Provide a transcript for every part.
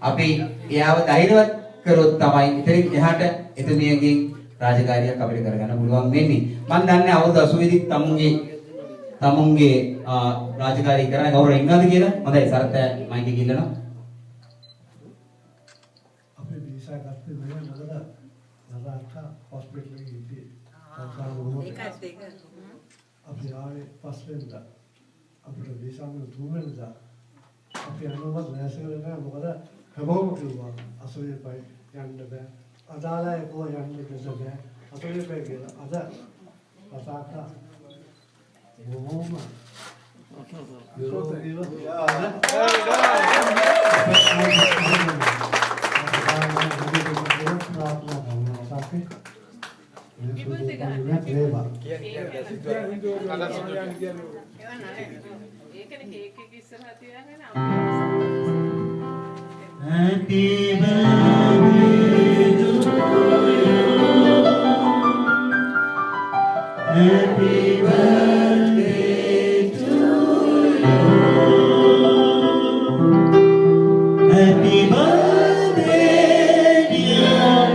අපි එයාව ධෛර්යවත් කරොත් තමයි ඉතින් එහාට එතුමියගෙන් රාජකාරියක් අපිට කරගන්න පුළුවන් වෙන්නේ. මම දන්නේ අවුරුදු 80 දී තමුන්ගේ රාජකාරී කරන කවුරු ඉන්නවද කියලා. හොඳයි සරත් මයික් එක ඉල්ලනවා. අපේ වීසා ගත්තේ වෙන මොකද? නරාක හොස්පිටල් එකේ ඉන්නේ. අපි ආවේ පස්වෙනිදා. අපේ වීසා වල තුන්වෙනිදා. අපි අනුමත නැසෙ වෙලා මොකද හැමෝම කිව්වා 80 පයි යන්න බෑ. අදාළයි කො යන්න බෑ. 80 පයි කියලා. අද පසාක බොහොම Happy birthday to you. Happy birthday to you. Happy birthday, dear mom. Happy birthday to you.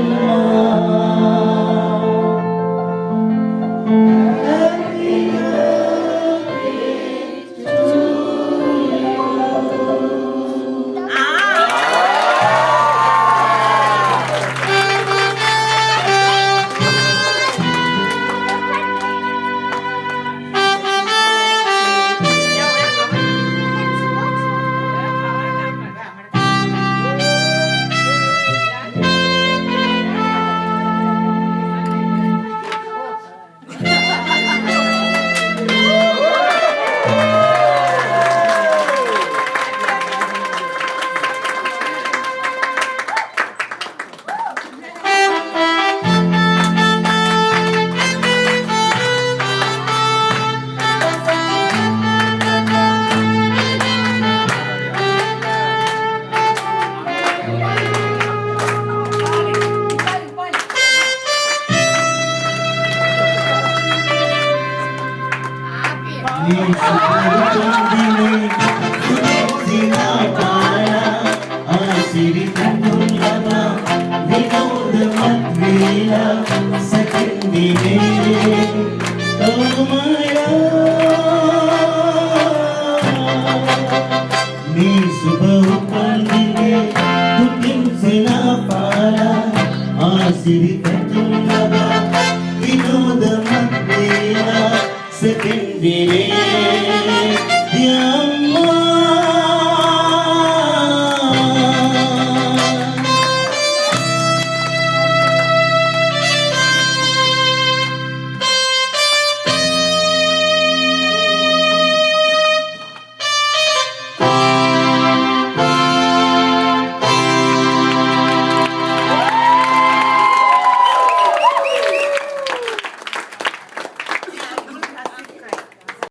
City